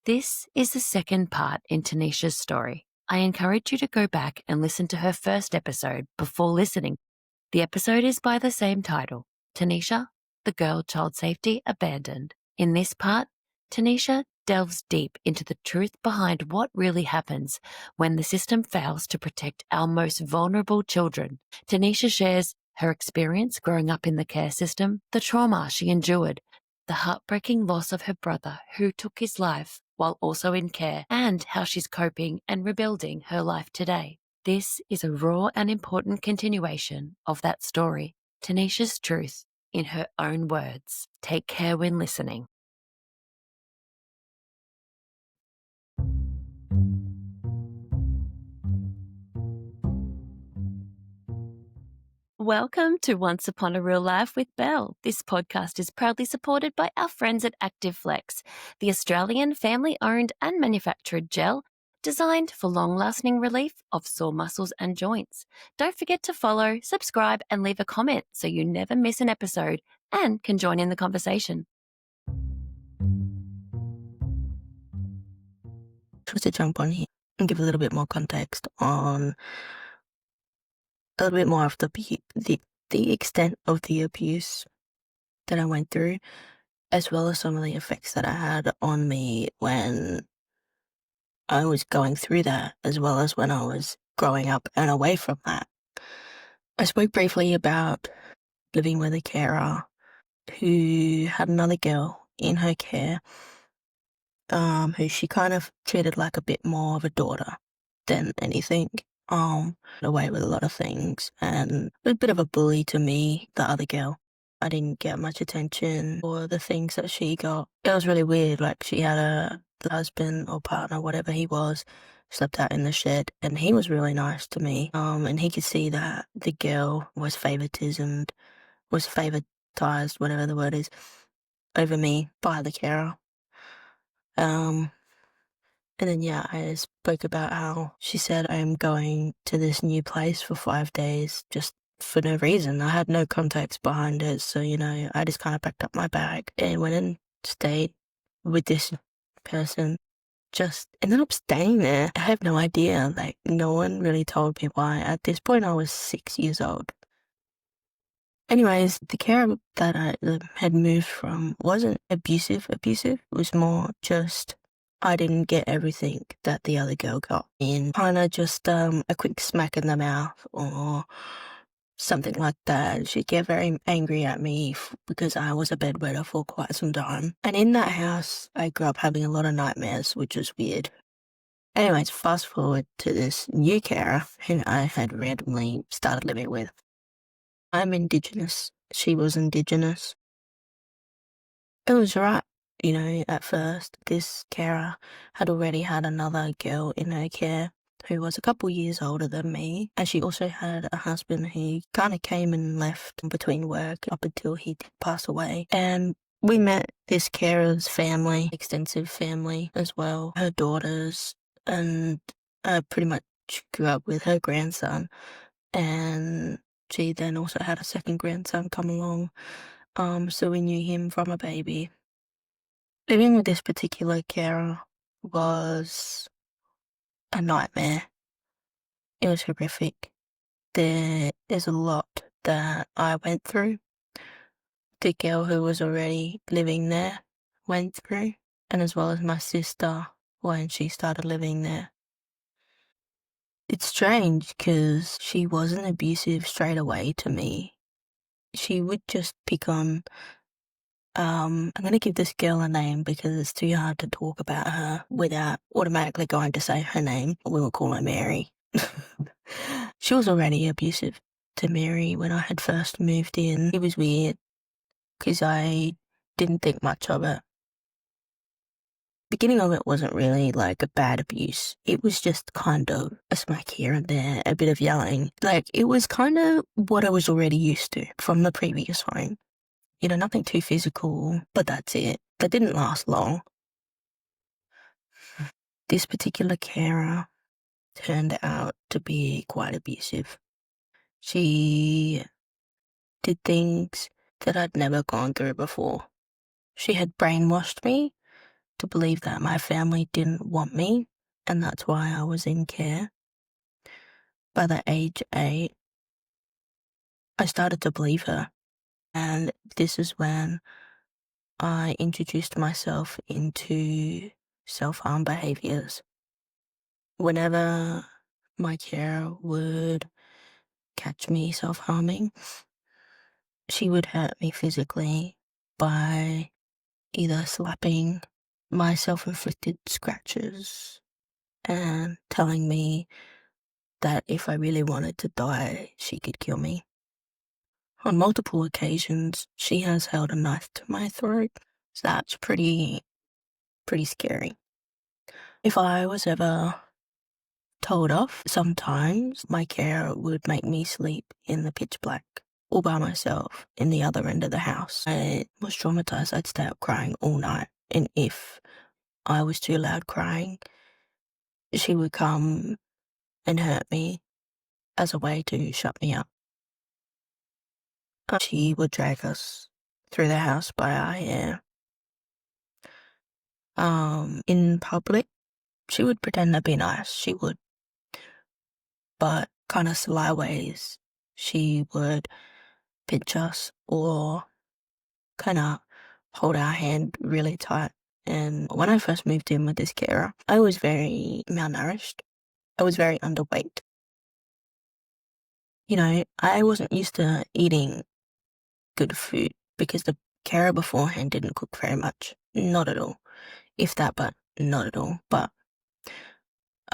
This is the second part in Tanisha's story. I encourage you to go back and listen to her first episode before listening. The episode is by the same title, Tanisha, the Girl Child Safety Abandoned. In this part, Tanisha delves deep into the truth behind what really happens when the system fails to protect our most vulnerable children. Tanisha shares her experience growing up in the care system, the trauma she endured, the heartbreaking loss of her brother who took his life while also in care, and how she's coping and rebuilding her life today. This is a raw and important continuation of that story, Tanisha's truth, in her own words. Take care when listening. Welcome to Once Upon a Real Life with Belle. This podcast is proudly supported by our friends at ActiveFlex, the Australian family-owned and manufactured gel designed for long-lasting relief of sore muscles and joints. Don't forget to follow, subscribe, and leave a comment so you never miss an episode and can join in the conversation. Just to jump on here and give a little bit more context on a little bit more of the extent of the abuse that I went through, as well as some of the effects that I had on me when I was going through that, as well as when I was growing up and away from that. I spoke briefly about living with a carer who had another girl in her care, who she kind of treated like a bit more of a daughter than anything. Away with a lot of things and a bit of a bully to me, the other girl. I didn't get much attention for the things that she got. It was really weird. Like, she had a husband or partner, whatever he was, slept out in the shed, and he was really nice to me. And he could see that the girl was favoritized, whatever the word is, over me by the carer. And then, I spoke about how she said, I'm going to this new place for 5 days just for no reason. I had no context behind it. So, I just kind of packed up my bag and went and stayed with this person. Just ended up staying there. I have no idea. Like, no one really told me why. At this point, I was 6 years old. Anyways, the care that I had moved from wasn't abusive. It was more just I didn't get everything that the other girl got. And kind of just a quick smack in the mouth or something like that. She'd get very angry at me because I was a bedwetter for quite some time. And in that house, I grew up having a lot of nightmares, which was weird. Anyways, fast forward to this new carer who I had randomly started living with. I'm Indigenous. She was Indigenous. It was right. At first, this carer had already had another girl in her care who was a couple years older than me. And she also had a husband who kind of came and left between work up until he did pass away. And we met this carer's family, extensive family as well, her daughters, and I pretty much grew up with her grandson. And she then also had a second grandson come along, so we knew him from a baby. Living with this particular carer was a nightmare. It was horrific. There's a lot that I went through. The girl who was already living there went through, and as well as my sister when she started living there. It's strange because she wasn't abusive straight away to me. She would just pick on, I'm going to give this girl a name because it's too hard to talk about her without automatically going to say her name. We will call her Mary. She was already abusive to Mary when I had first moved in. It was weird because I didn't think much of it. Beginning of it wasn't really like a bad abuse. It was just kind of a smack here and there, a bit of yelling. Like, it was kind of what I was already used to from the previous home. Nothing too physical, but that's it. That didn't last long. This particular carer turned out to be quite abusive. She did things that I'd never gone through before. She had brainwashed me to believe that my family didn't want me, and that's why I was in care. By the age 8, I started to believe her, and this is when I introduced myself into self-harm behaviors. Whenever my carer would catch me self-harming, she would hurt me physically by either slapping my self-inflicted scratches and telling me that if I really wanted to die, she could kill me. On multiple occasions, she has held a knife to my throat. So that's pretty scary. If I was ever told off, sometimes my carer would make me sleep in the pitch black all by myself in the other end of the house. I was traumatized. I'd stay up crying all night. And if I was too loud crying, she would come and hurt me as a way to shut me up. She would drag us through the house by our hair. In public, she would pretend to be nice. She would, but kind of sly ways. She would pinch us or kind of hold our hand really tight. And when I first moved in with this carer, I was very malnourished. I was very underweight. You know, I wasn't used to eating good food because the carer beforehand didn't cook very much. Not at all. If that, but not at all. But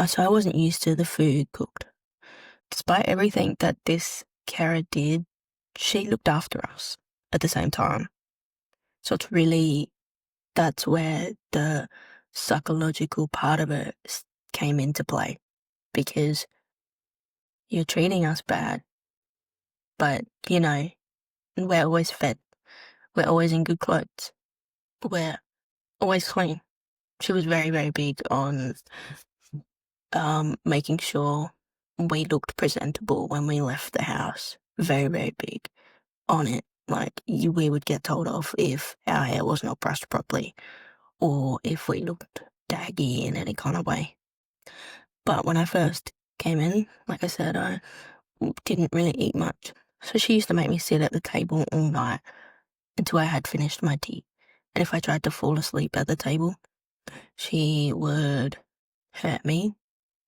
so I wasn't used to the food cooked. Despite everything that this carer did, she looked after us at the same time. So it's really, that's where the psychological part of it came into play, because you're treating us bad, but, you know, we're always fed. We're always in good clothes. We're always clean. She was very, very big on making sure we looked presentable when we left the house. Very, very big on it. Like, we would get told off if our hair was not brushed properly or if we looked daggy in any kind of way. But when I first came in, like I said, I didn't really eat much. So she used to make me sit at the table all night until I had finished my tea. And if I tried to fall asleep at the table, she would hurt me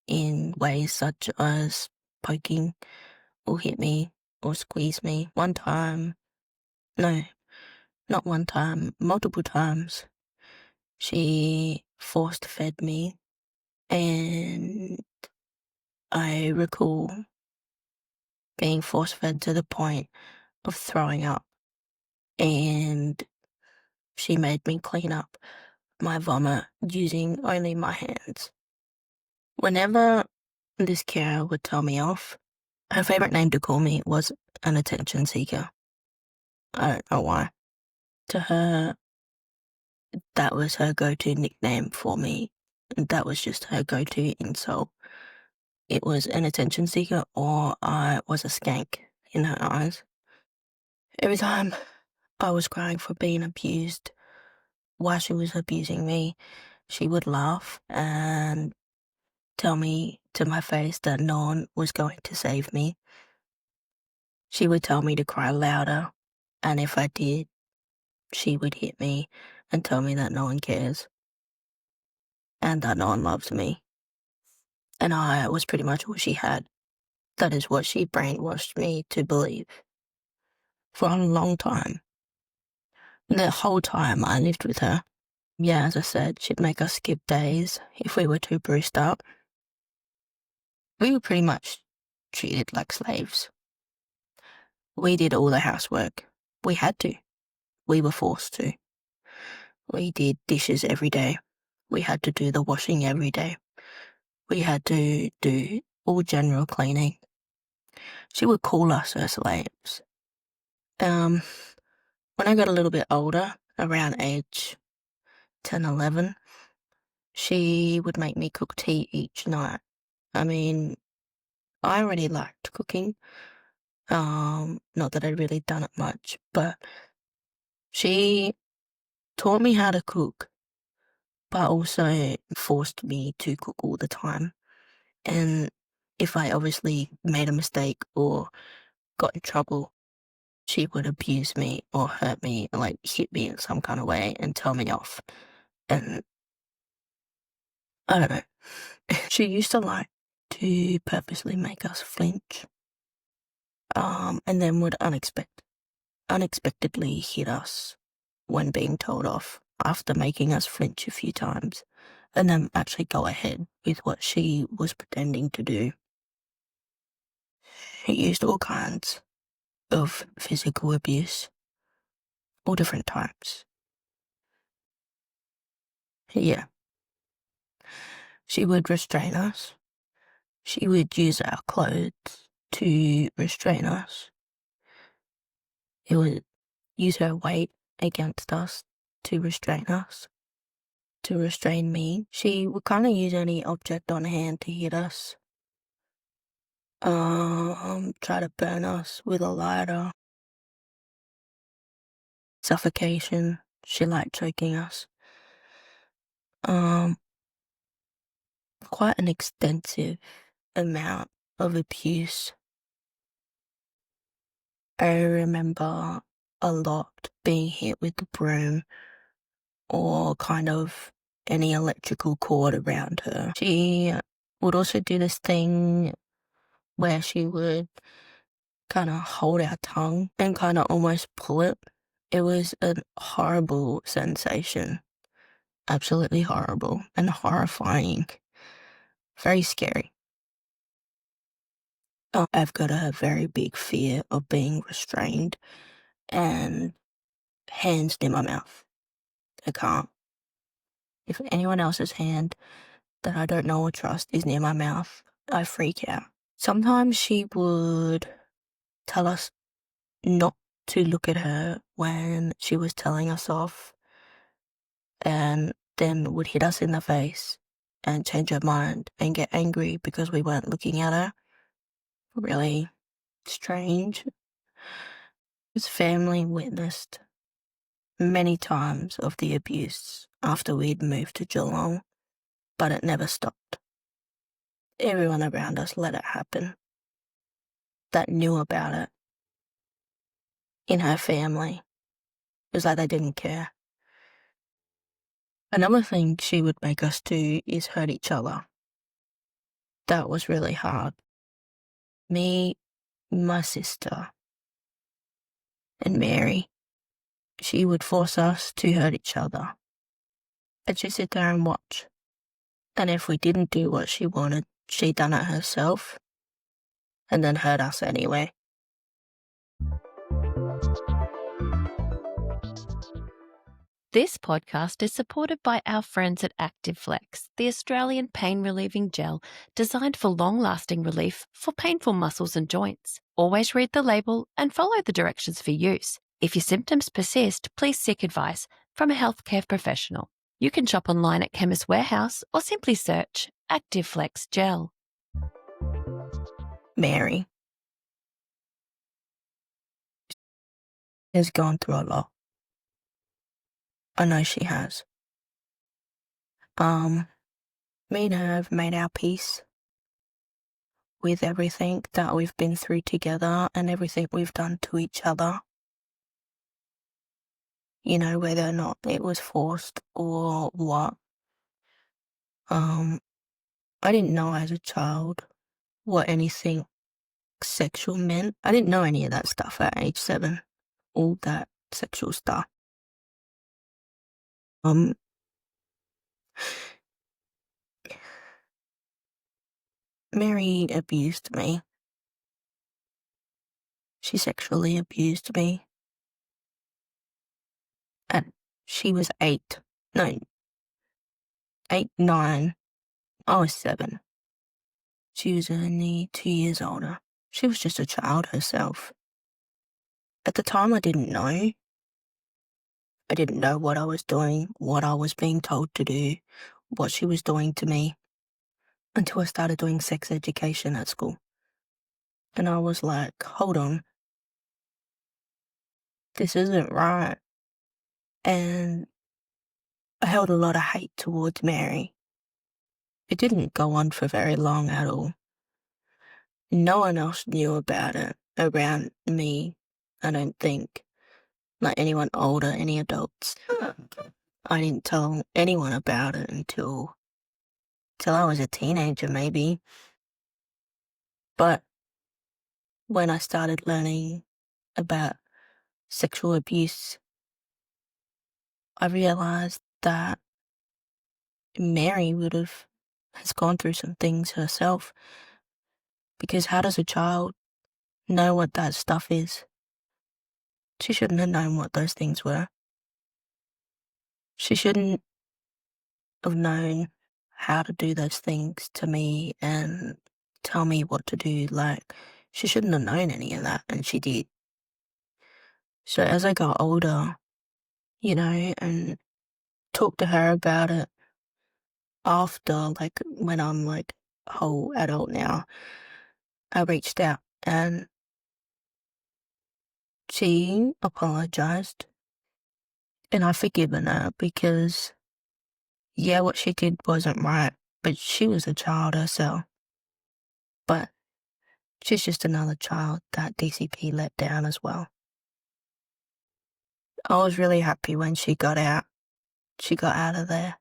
in ways such as poking or hit me or squeeze me. One time, no, not one time, multiple times, she forced fed me, and I recall being force fed to the point of throwing up, and she made me clean up my vomit using only my hands. Whenever this carer would tell me off, her favorite name to call me was an attention seeker. I don't know why. To her, that was her go-to nickname for me. That was just her go-to insult. It was an attention seeker, or I was a skank in her eyes. Every time I was crying for being abused while she was abusing me, she would laugh and tell me to my face that no one was going to save me. She would tell me to cry louder, and if I did, she would hit me and tell me that no one cares and that no one loves me. And I was pretty much all she had. That is what she brainwashed me to believe for a long time. The whole time I lived with her. Yeah, as I said, she'd make us skip days if we were too bruised up. We were pretty much treated like slaves. We did all the housework. We had to. We were forced to. We did dishes every day. We had to do the washing every day. We had to do all general cleaning. She would call us her slaves. When I got a little bit older, around age 10, 11, she would make me cook tea each night. I mean, I already liked cooking. Not that I'd really done it much, but she taught me how to cook but also forced me to cook all the time. And if I obviously made a mistake or got in trouble, she would abuse me or hurt me, like hit me in some kind of way and tell me off. And I don't know. She used to like to purposely make us flinch, and then would unexpectedly hit us when being told off after making us flinch a few times, and then actually go ahead with what she was pretending to do. She used all kinds of physical abuse, all different types. Yeah, she would restrain us. She would use our clothes to restrain us. It would use her weight against us to restrain us, to restrain me. She would kind of use any object on hand to hit us. Try to burn us with a lighter. Suffocation. She liked choking us. Um, Quite an extensive amount of abuse. I remember a lot being hit with the broom or kind of any electrical cord around her. She would also do this thing where she would kind of hold our tongue and kind of almost pull it. It was a horrible sensation. Absolutely horrible and horrifying. Very scary. I've got a very big fear of being restrained and hands near my mouth. I can't. If anyone else's hand that I don't know or trust is near my mouth, I freak out. Sometimes she would tell us not to look at her when she was telling us off, and then would hit us in the face and change her mind and get angry because we weren't looking at her. Really strange. His family witnessed many times of the abuse after we'd moved to Geelong, but it never stopped. Everyone around us let it happen that knew about it in her family. It was like they didn't care. Another thing she would make us do is hurt each other. That was really hard. Me, my sister, and Mary, she would force us to hurt each other. And she'd sit there and watch. And if we didn't do what she wanted, she done it herself and then hurt us anyway. This podcast is supported by our friends at ActiveFlex, the Australian pain relieving gel designed for long-lasting relief for painful muscles and joints. Always read the label and follow the directions for use. If your symptoms persist, please seek advice from a healthcare professional. You can shop online at Chemist Warehouse or simply search ActiveFlex Gel. Mary has gone through a lot. I know she has. Me and her have made our peace with everything that we've been through together and everything we've done to each other. You know, whether or not it was forced or what. I didn't know as a child what anything sexual meant. I didn't know any of that stuff at age 7. All that sexual stuff. Mary abused me. She sexually abused me. And she was 8. No, 8, 9. I was 7. She was only 2 years older. She was just a child herself. At the time, I didn't know. I didn't know what I was doing, what I was being told to do, what she was doing to me, until I started doing sex education at school. And I was like, hold on, this isn't right. And I held a lot of hate towards Mary. It didn't go on for very long at all. No one else knew about it around me, I don't think. Like anyone older, any adults. I didn't tell anyone about it until till I was a teenager, maybe. But when I started learning about sexual abuse, I realized that Mary has gone through some things herself. Because how does a child know what that stuff is? She shouldn't have known what those things were. She shouldn't have known how to do those things to me and tell me what to do. Like, she shouldn't have known any of that, and she did. So as I got older, and talked to her about it after, like, when I'm like a whole adult now, I reached out and she apologized and I've forgiven her because, yeah, what she did wasn't right, but she was a child herself. But she's just another child that DCP let down as well. I was really happy when she got out. She got out of there.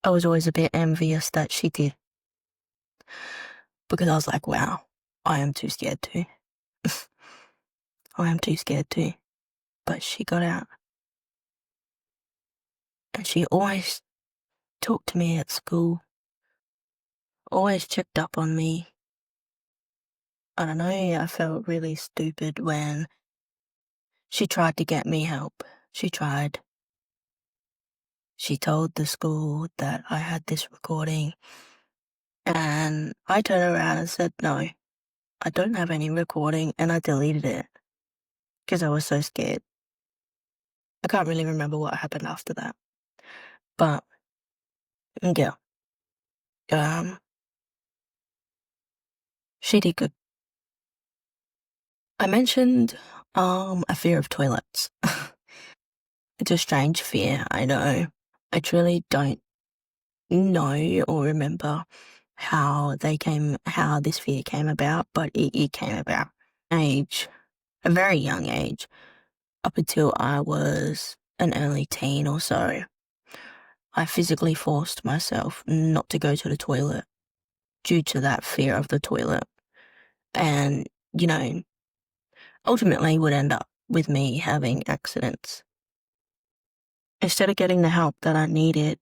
I was always a bit envious that she did because I was like, wow, I am too scared to. I am too scared to. But she got out. And she always talked to me at school, always checked up on me. I don't know, I felt really stupid when she tried to get me help. She tried. She told the school that I had this recording, and I turned around and said, no, I don't have any recording, and I deleted it because I was so scared. I can't really remember what happened after that. But, yeah, she did good. I mentioned, a fear of toilets. It's a strange fear, I know. I truly don't know or remember how this fear came about, but it came about. A very young age, up until I was an early teen or so, I physically forced myself not to go to the toilet due to that fear of the toilet. And, ultimately would end up with me having accidents. Instead of getting the help that I needed,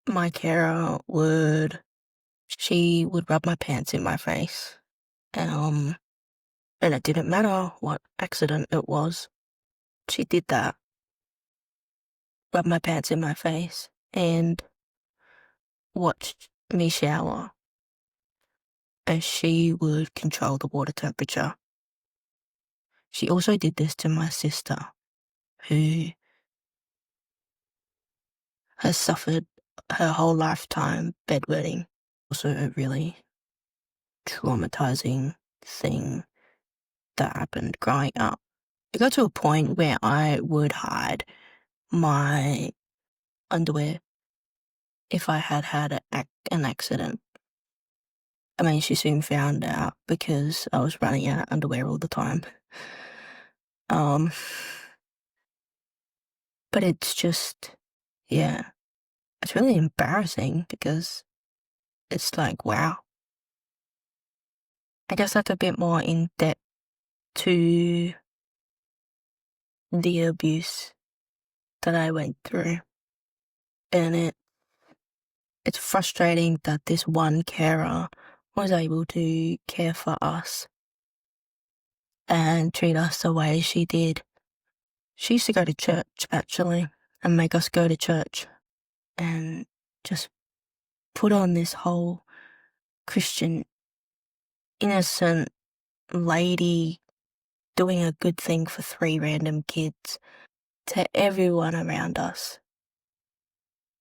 my carer she would rub my pants in my face. And it didn't matter what accident it was. She did that. Rub my pants in my face and watched me shower. And she would control the water temperature. She also did this to my sister, who has suffered her whole lifetime bedwetting. Also a really traumatizing thing that happened growing up. It got to a point where I would hide my underwear if I had had an accident. I mean, she soon found out because I was running out of underwear all the time. Um, but it's just, yeah, it's really embarrassing because it's like, wow. I guess that's a bit more in depth to the abuse that I went through. And it's frustrating that this one carer was able to care for us and treat us the way she did. She used to go to church, actually, and make us go to church and just put on this whole Christian, innocent lady doing a good thing for 3 random kids to everyone around us.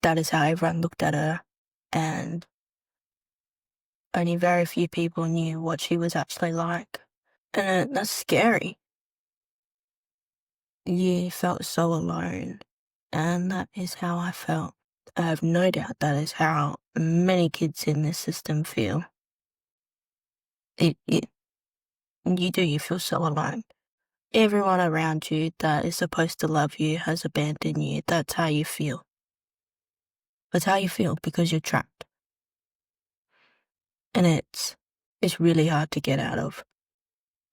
That is how everyone looked at her, and only very few people knew what she was actually like. And that's scary. You felt so alone And that is how I felt. I have no doubt that is how many kids in this system feel. You feel so alone. Everyone around you that is supposed to love you has abandoned you. That's how you feel. That's how you feel because you're trapped. And it's really hard to get out of.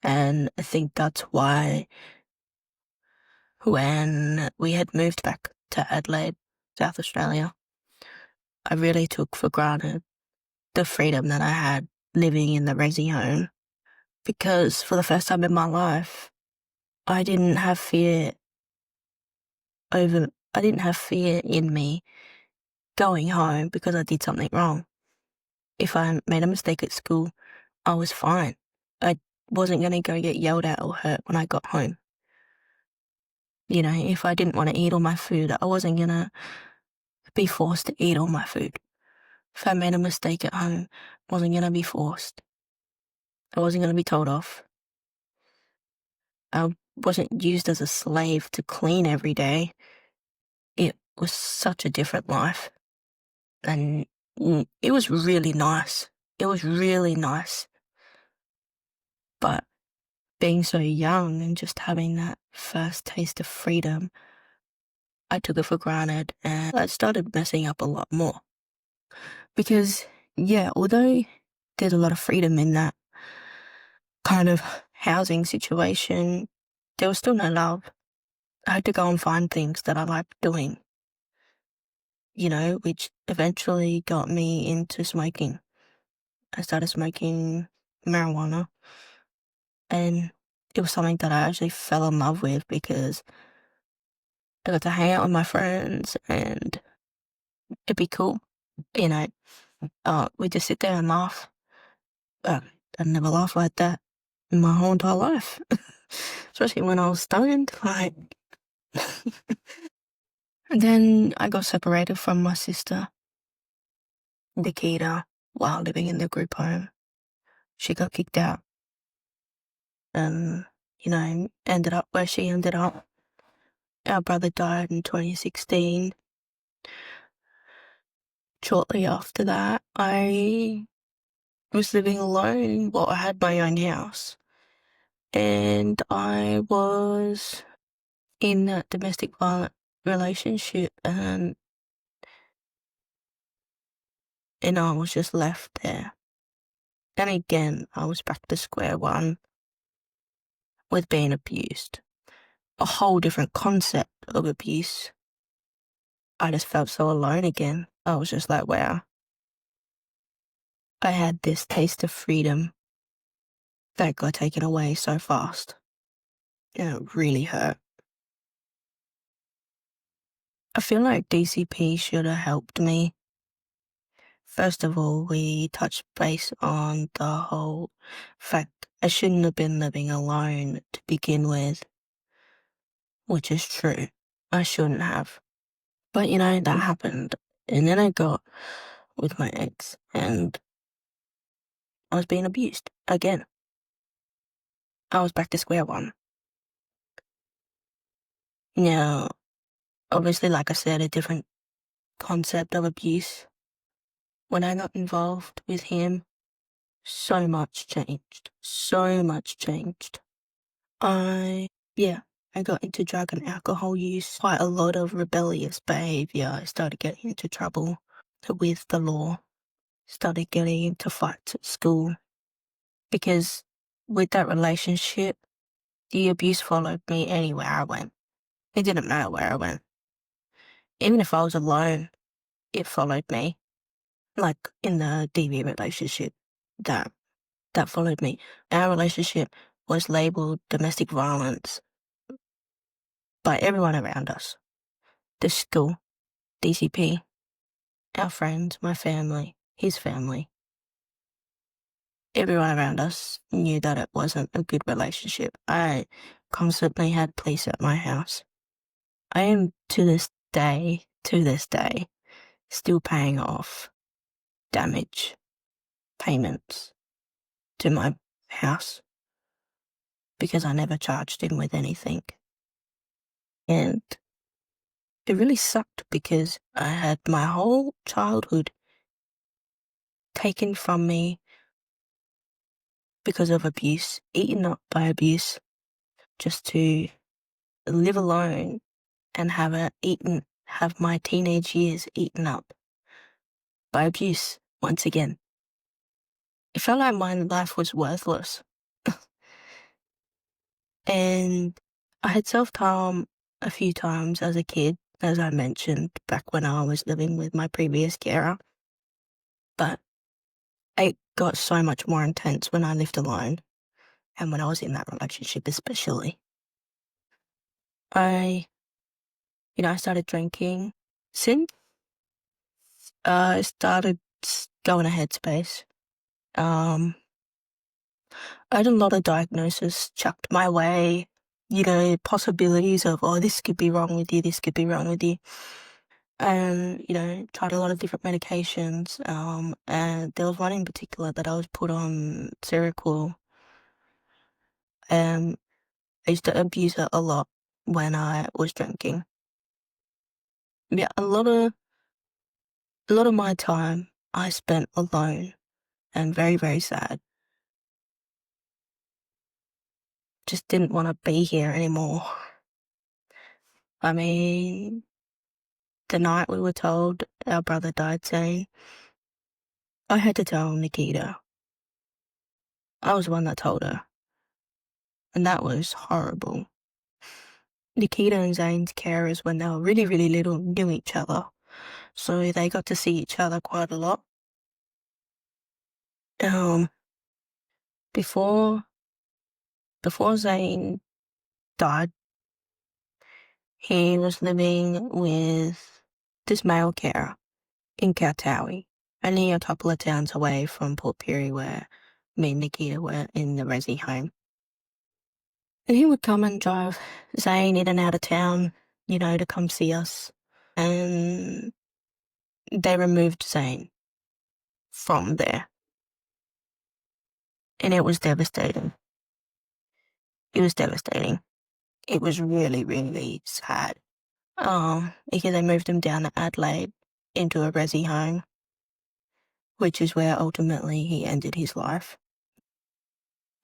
And I think that's why when we had moved back to Adelaide, South Australia, I really took for granted the freedom that I had living in the resi home. Because for the first time in my life, I didn't have fear I didn't have fear in me going home because I did something wrong. If I made a mistake at school, I was fine. I wasn't going to go get yelled at or hurt when I got home. You know, if I didn't want to eat all my food, I wasn't going to be forced to eat all my food. If I made a mistake at home, I wasn't going to be forced. I wasn't going to be told off. I wasn't used as a slave to clean every day. It was such a different life. And it was really nice. It was really nice. But being so young and just having that first taste of freedom, I took it for granted and I started messing up a lot more. Because, yeah, although there's a lot of freedom in that kind of housing situation, there was still no love. I had to go and find things that I liked doing, which eventually got me into smoking. I started smoking marijuana, and it was something that I actually fell in love with because I got to hang out with my friends and it'd be cool, you know. We just sit there and laugh. Uh, I never laughed like that in my whole entire life, especially when I was stoned. Like, and then I got separated from my sister, Nikita, while living in the group home. She got kicked out and, ended up where she ended up. Our brother died in 2016. Shortly after that, I was living alone. Well, I had my own house. And I was in a domestic violent relationship and I was just left there. And again, I was back to square one with being abused. A whole different concept of abuse. I just felt so alone again. I was just like, wow. I had this taste of freedom that got taken away so fast. And it really hurt. I feel like DCP should have helped me. First of all, we touched base on the whole fact I shouldn't have been living alone to begin with, which is true. I shouldn't have. But, that happened. And then I got with my ex and I was being abused again. I was back to square one. Now, obviously, like I said, a different concept of abuse. When I got involved with him, so much changed. So much changed. I got into drug and alcohol use, quite a lot of rebellious behaviour. I started getting into trouble with the law, started getting into fights at school. Because with that relationship, the abuse followed me anywhere I went. It didn't matter where I went. Even if I was alone, it followed me. Like in the DV relationship, that followed me. Our relationship was labelled domestic violence by everyone around us. The school, DCP, our friends, my family, his family. Everyone around us knew that it wasn't a good relationship. I constantly had police at my house. I am to this day, still paying off damage payments to my house because I never charged him with anything. And it really sucked because I had my whole childhood taken from me because of abuse, eaten up by abuse, just to live alone and have my teenage years eaten up by abuse once again. It felt like my life was worthless. And I had self-harm a few times as a kid, as I mentioned, back when I was living with my previous carer. But it got so much more intense when I lived alone and when I was in that relationship especially. I started drinking since I started going to Headspace. I had a lot of diagnoses chucked my way, possibilities of, oh, this could be wrong with you, this could be wrong with you. And, tried a lot of different medications. And there was one in particular that I was put on Seroquel. I used to abuse it a lot when I was drinking. Yeah, a lot of my time I spent alone and very, very sad. Just didn't want to be here anymore. I mean, the night we were told our brother died, saying, I had to tell Nikita. I was the one that told her. And that was horrible. Nikita and Zane's carers, when they were really, really little, knew each other. So they got to see each other quite a lot. Before Zane died, he was living with this male carer in Kautaui, only a couple of towns away from Port Pirie where me and Nikita were in the resi home. And he would come and drive Zane in and out of town, to come see us. And they removed Zane from there. And it was devastating. It was devastating. It was really, really sad. Because they moved him down to Adelaide into a resi home, which is where ultimately he ended his life.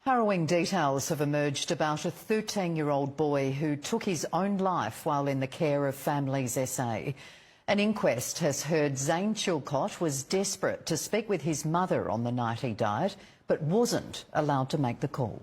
Harrowing details have emerged about a 13-year-old boy who took his own life while in the care of Families SA. An inquest has heard Zane Chilcott was desperate to speak with his mother on the night he died, but wasn't allowed to make the call.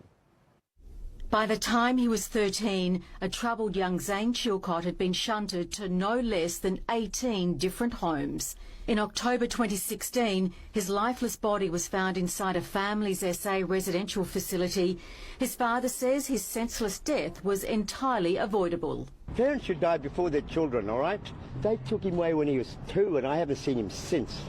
By the time he was 13, a troubled young Zane Chilcott had been shunted to no less than 18 different homes. In October 2016, his lifeless body was found inside a Families SA residential facility. His father says his senseless death was entirely avoidable. Parents should die before their children, all right? They took him away when he was 2 and I haven't seen him since,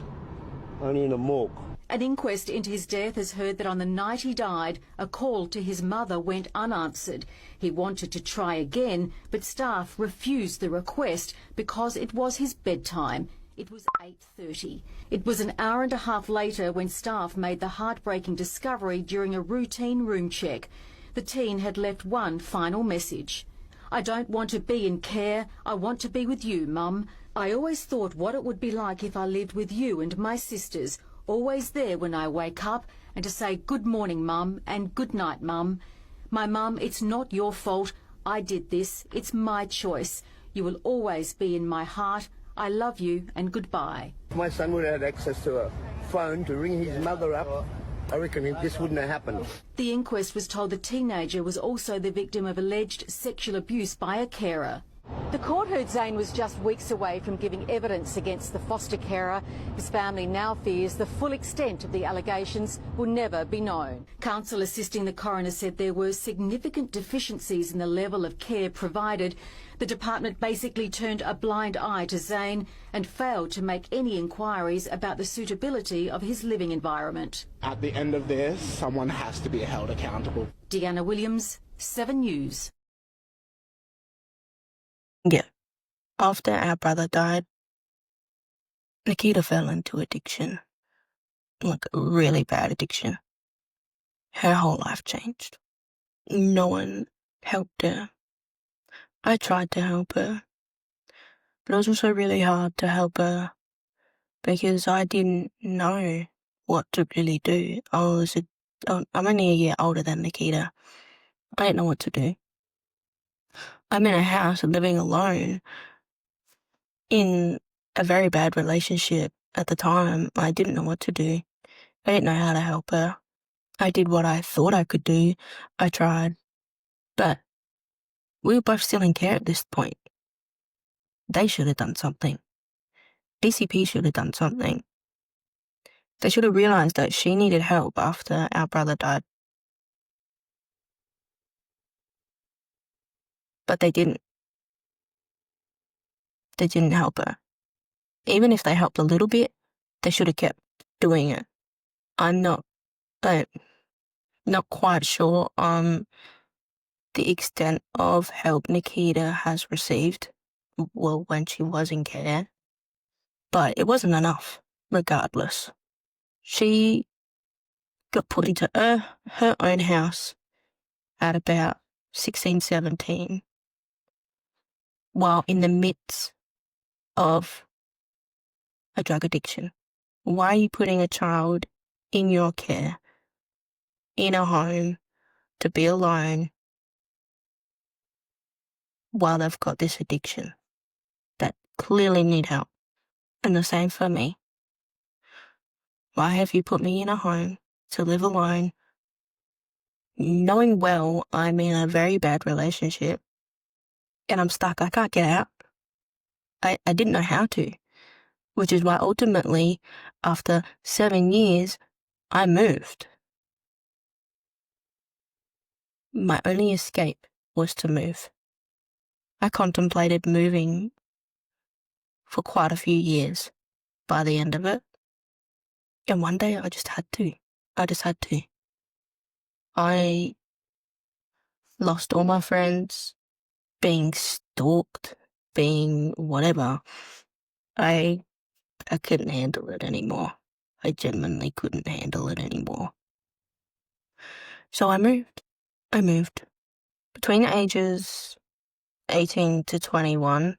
only in a morgue. An inquest into his death has heard that on the night he died, a call to his mother went unanswered. He wanted to try again, but staff refused the request because it was his bedtime. It was 8:30. It was an hour and a half later when staff made the heartbreaking discovery during a routine room check. The teen had left one final message. I don't want to be in care. I want to be with you, Mum. I always thought what it would be like if I lived with you and my sisters, always there when I wake up, and to say good morning, Mum, and good night, Mum. My Mum, it's not your fault. I did this. It's my choice. You will always be in my heart. I love you, and goodbye. If my son would have had access to a phone to ring his mother up, I reckon this wouldn't have happened. The inquest was told the teenager was also the victim of alleged sexual abuse by a carer. The court heard Zane was just weeks away from giving evidence against the foster carer. His family now fears the full extent of the allegations will never be known. Counsel assisting the coroner said there were significant deficiencies in the level of care provided. The department basically turned a blind eye to Zane and failed to make any inquiries about the suitability of his living environment. At the end of this, someone has to be held accountable. Deanna Williams, 7 News. Yeah. After our brother died, Nikita fell into addiction. Like a really bad addiction. Her whole life changed. No one helped her. I tried to help her. But it was also really hard to help her because I didn't know what to really do. I'm only a year older than Nikita. I didn't know what to do. I'm in a house living alone in a very bad relationship at the time. I didn't know what to do. I didn't know how to help her. I did what I thought I could do. I tried. But we were both still in care at this point. They should have done something. DCP should have done something. They should have realised that she needed help after our brother died. But they didn't. They didn't help her. Even if they helped a little bit, they should have kept doing it. I'm not quite sure on the extent of help Nikita has received, well, when she was in care, but it wasn't enough, regardless. She got put into her own house at about 16, 17, while in the midst of a drug addiction. Why are you putting a child in your care, in a home, to be alone while they've got this addiction that clearly need help? And the same for me. Why have you put me in a home to live alone, knowing well I'm in a very bad relationship and I'm stuck, I can't get out? I didn't know how to, which is why ultimately, after 7 years, I moved. My only escape was to move. I contemplated moving for quite a few years by the end of it. And one day I just had to. I lost all my friends, being stalked, being whatever. I couldn't handle it anymore. I genuinely couldn't handle it anymore. So I moved. Between the ages 18 to 21,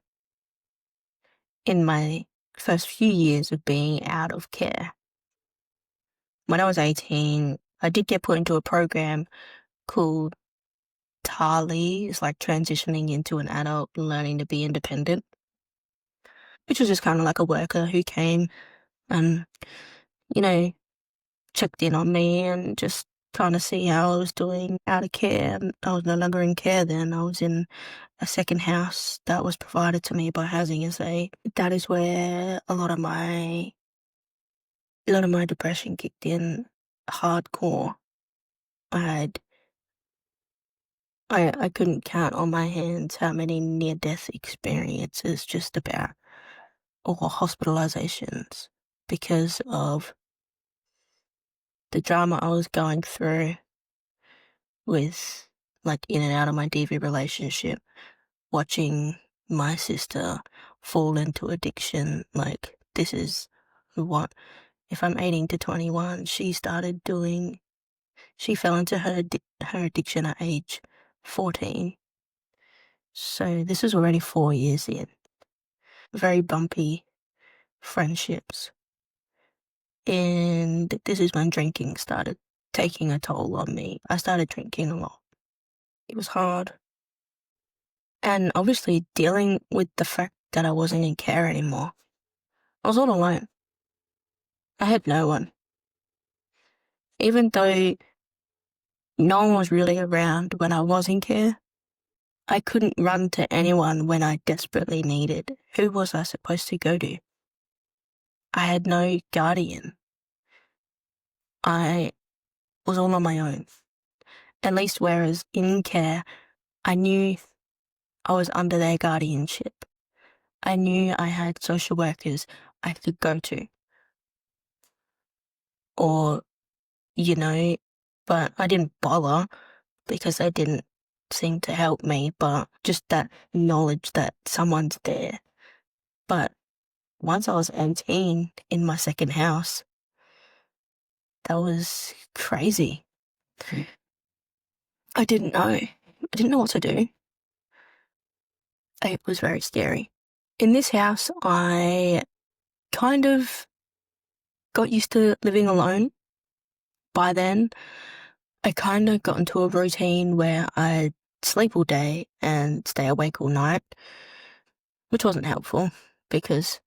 in my first few years of being out of care. When I was 18, I did get put into a program called TALI. It's like transitioning into an adult and learning to be independent, which was just kind of like a worker who came and, checked in on me and just trying to see how I was doing out of care. I was no longer in care then. I was in a second house that was provided to me by Housing SA. That is where a lot of my depression kicked in hardcore. I couldn't count on my hands how many near-death experiences just about, or hospitalizations, because of the drama I was going through with, like, in and out of my DV relationship, watching my sister fall into addiction. Like, this is what, if I'm 18 to 21, she fell into her addiction at age 14. So this is already 4 years in. Very bumpy friendships. And this is when drinking started taking a toll on me. I started drinking a lot. It was hard. And obviously dealing with the fact that I wasn't in care anymore. I was all alone. I had no one. Even though no one was really around when I was in care, I couldn't run to anyone when I desperately needed. Who was I supposed to go to? I had no guardian. I was all on my own. At least whereas in care, I knew I was under their guardianship. I knew I had social workers I could go to. Or, but I didn't bother because they didn't seem to help me, but just that knowledge that someone's there. But once I was 18 in my second house, that was crazy. I didn't know what to do. It was very scary. In this house, I kind of got used to living alone. By then, I kind of got into a routine where I'd sleep all day and stay awake all night, which wasn't helpful because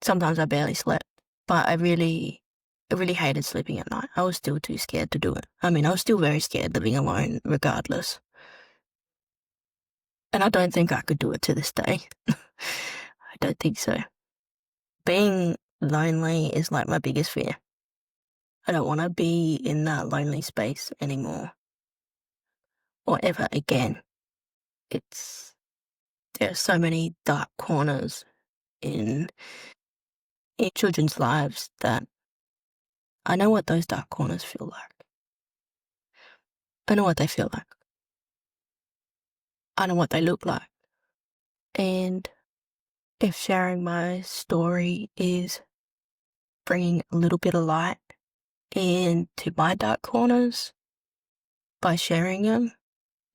sometimes I barely slept. But I really hated sleeping at night. I was still too scared to do it. I mean, I was still very scared living alone regardless. And I don't think I could do it to this day. I don't think so. Being lonely is like my biggest fear. I don't want to be in that lonely space anymore. Or ever again. There are so many dark corners in children's lives that I know what those dark corners feel like. I know what they feel like. I know what they look like. And if sharing my story is bringing a little bit of light into my dark corners by sharing them,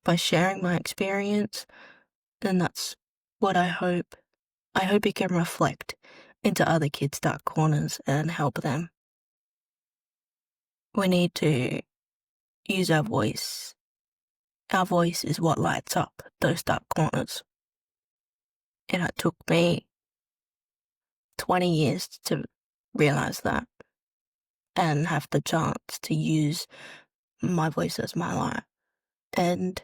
by sharing my experience, then that's what I hope. I hope it can reflect into other kids' dark corners and help them. We need to use our voice. Our voice is what lights up those dark corners. And it took me 20 years to realize that and have the chance to use my voice as my light. And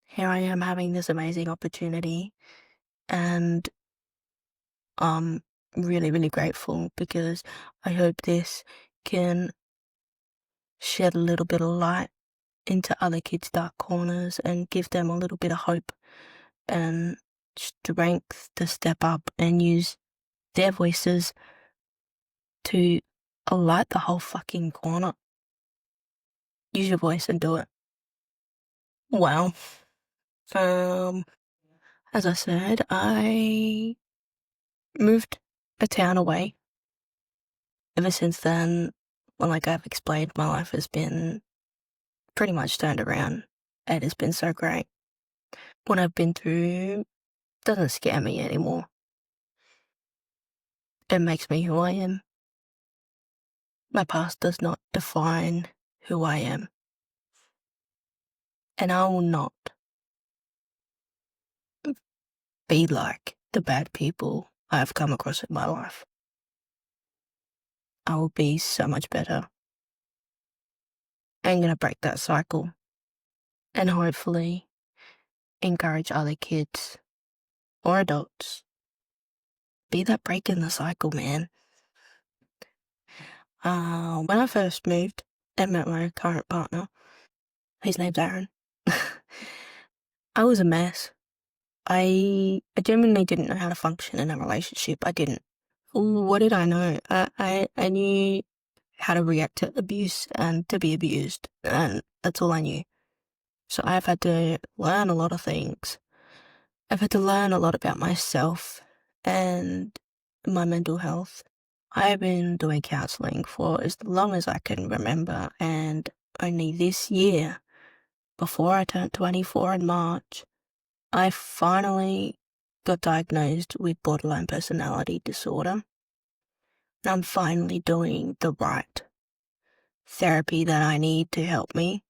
here I am having this amazing opportunity, and I'm really, really grateful because I hope this can shed a little bit of light into other kids' dark corners and give them a little bit of hope and strength to step up and use their voices to light the whole fucking corner. Use your voice and do it. Well, as I said, I moved a town away. Ever since then, well, like I've explained, my life has been pretty much turned around. It has been so great. What I've been through doesn't scare me anymore. It makes me who I am. My past does not define who I am. And I will not be like the bad people I have come across in my life. I will be so much better. I'm going to break that cycle and hopefully encourage other kids or adults. Be that break in the cycle, man. When I first moved and met my current partner, his name's Aaron, I was a mess. I genuinely didn't know how to function in a relationship. I didn't. What did I know? I knew how to react to abuse and to be abused, and that's all I knew. So I've had to learn a lot of things. I've had to learn a lot about myself and my mental health. I've been doing counselling for as long as I can remember, and only this year, before I turned 24 in March, I finally got diagnosed with borderline personality disorder. And I'm finally doing the right therapy that I need to help me.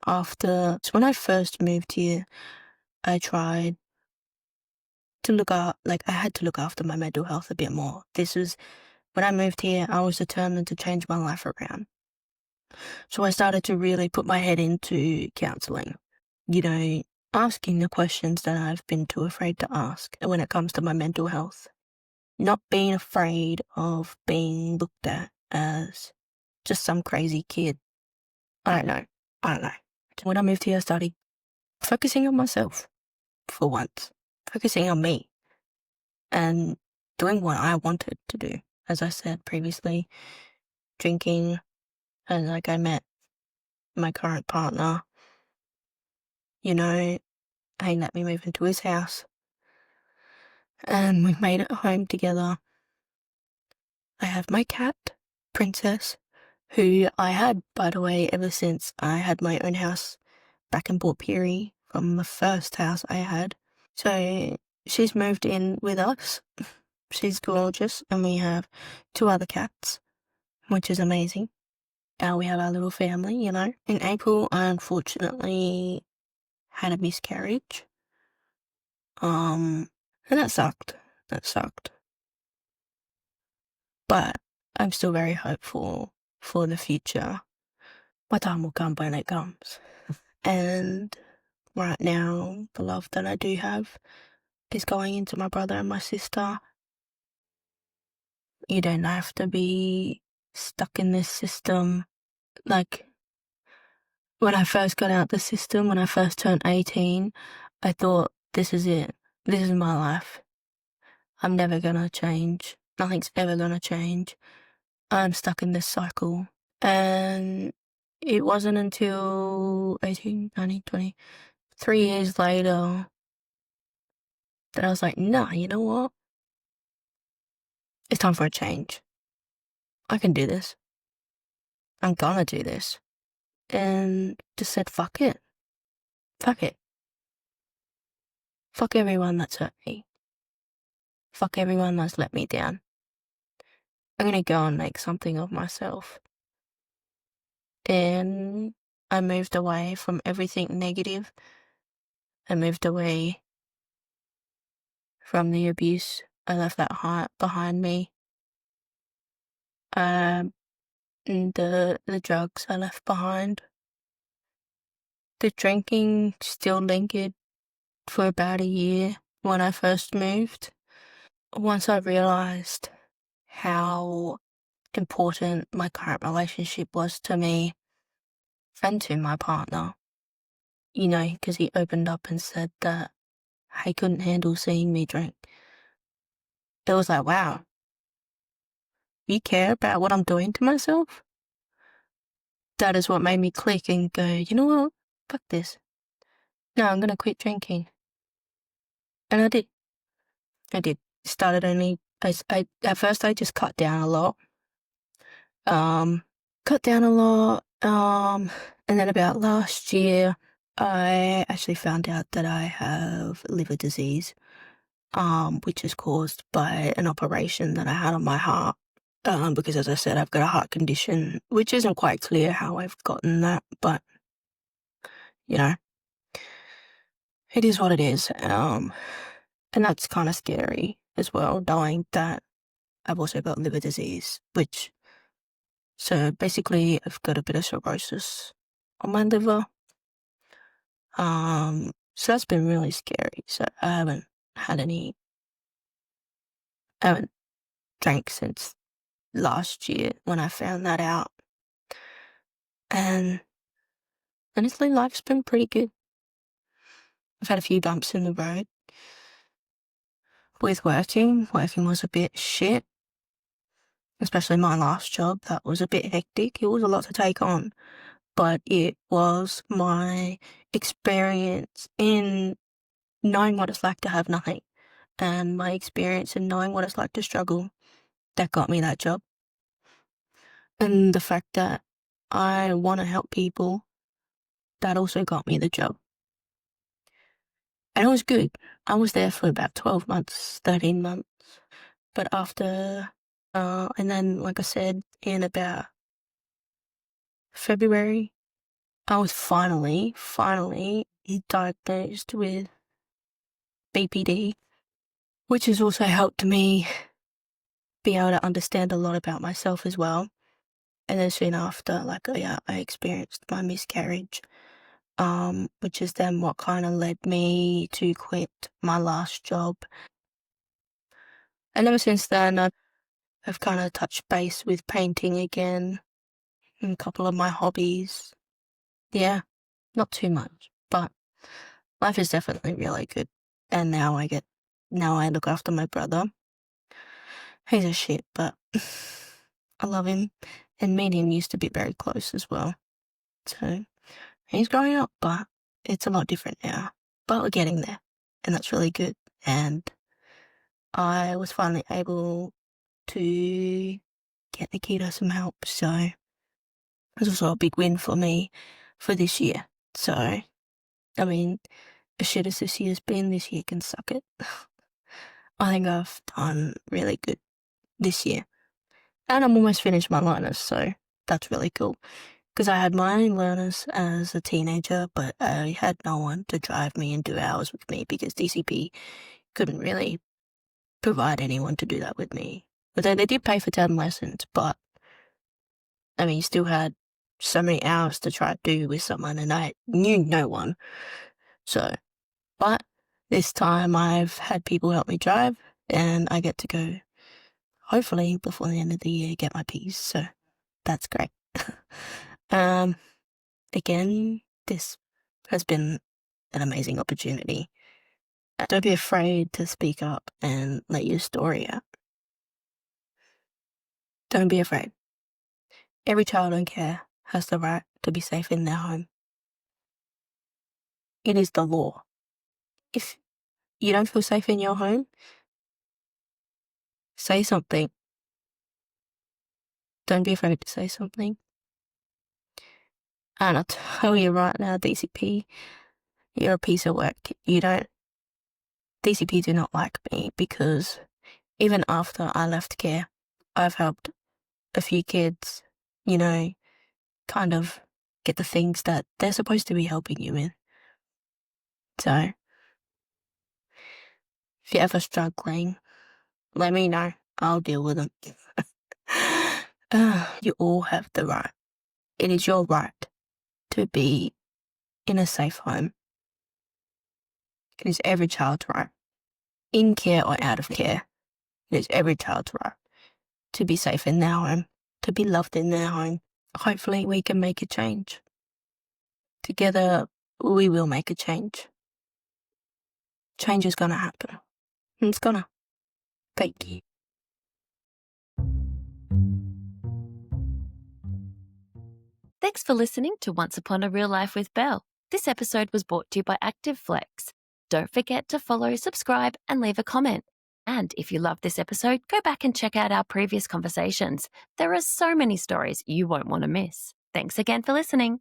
So when I first moved here, I tried to I had to look after my mental health a bit more. When I moved here, I was determined to change my life around. So I started to really put my head into counselling, asking the questions that I've been too afraid to ask when it comes to my mental health. Not being afraid of being looked at as just some crazy kid. I don't know. When I moved here, I started focusing on myself for once, focusing on me and doing what I wanted to do. As I said previously, drinking, and I met my current partner, he let me move into his house and we made it home together. I have my cat, Princess, who I had, by the way, ever since I had my own house back in Port Pirie from the first house I had. So she's moved in with us. She's gorgeous, and we have 2 other cats, which is amazing. We have our little family, you know. In April, I unfortunately had a miscarriage. And that sucked. That sucked. But I'm still very hopeful for the future. My time will come when it comes. And right now, the love that I do have is going into my brother and my sister. You don't have to be stuck in this system. Like, when I first got out the system, when I first turned 18, I thought, this is it. This is my life. I'm never gonna change. Nothing's ever gonna change. I'm stuck in this cycle. And it wasn't until 18, 19, 20, 3 years later that I was like, nah, you know what? It's time for a change. I can do this. I'm gonna do this. And just said, fuck it. Fuck it. Fuck everyone that's hurt me. Fuck everyone that's let me down. I'm gonna go and make something of myself. And I moved away from everything negative. I moved away from the abuse. I left that heart behind me. And the drugs I left behind. The drinking still lingered for about a year when I first moved. Once I realised how important my current relationship was to me and to my partner, you know, because he opened up and said that he couldn't handle seeing me drink. It was like, wow, you care about what I'm doing to myself? That is what made me click and go, you know what? Fuck this. No, I'm going to quit drinking. And I did. I did. Started only, at first I just cut down a lot. And then about last year, I actually found out that I have liver disease, which is caused by an operation that I had on my heart. Because as I said, I've got a heart condition, which isn't quite clear how I've gotten that, but, you know, it is what it is. And that's kind of scary as well, knowing that I've also got liver disease, so basically I've got a bit of cirrhosis on my liver. So that's been really scary. So I haven't drank since last year when I found that out. And honestly, life's been pretty good. I've had a few bumps in the road with working. Working was a bit shit, especially my last job. That was a bit hectic. It was a lot to take on, but it was my experience in knowing what it's like to have nothing, and my experience in knowing what it's like to struggle, that got me that job. And the fact that I want to help people, that also got me the job. And it was good. I was there for about 12 months, 13 months. But after, and then, like I said, in about February, I was finally diagnosed with BPD, which has also helped me be able to understand a lot about myself as well. And then soon after, I experienced my miscarriage, which is then what kind of led me to quit my last job. And ever since then, I've kind of touched base with painting again and a couple of my hobbies. Yeah, not too much, but life is definitely really good. And now I look after my brother. He's a shit, but I love him. And me and him used to be very close as well. So he's growing up, but it's a lot different now. But we're getting there, and that's really good. And I was finally able to get Nikita some help, so it was also a big win for me for this year. So, I mean, as shit as this year's been, this year can suck it. I think I've done really good this year. And I'm almost finished my learners, so that's really cool. Because I had my own learners as a teenager, but I had no one to drive me and do hours with me because DCP couldn't really provide anyone to do that with me. Although they did pay for 10 lessons, but I mean, you still had so many hours to try to do with someone, and I knew no one. So, but this time I've had people help me drive, and I get to go, hopefully, before the end of the year, get my Ps. So that's great. Again, this has been an amazing opportunity. Don't be afraid to speak up and let your story out. Don't be afraid. Every child in care has the right to be safe in their home. It is the law. If you don't feel safe in your home, say something. Don't be afraid to say something. And I'll tell you right now, DCP, you're a piece of work. DCP do not like me because even after I left care, I've helped a few kids, kind of get the things that they're supposed to be helping you with. So, if you're ever struggling, let me know. I'll deal with them. You all have the right. It is your right to be in a safe home. It is every child's right. In care or out of care, it is every child's right to be safe in their home, to be loved in their home. Hopefully we can make a change. Together, we will make a change. Change is gonna happen. It's gonna. Thank you. Thanks for listening to Once Upon a Real Life with Belle. This episode was brought to you by Active Flex. Don't forget to follow, subscribe, and leave a comment. And if you loved this episode, go back and check out our previous conversations. There are so many stories you won't want to miss. Thanks again for listening.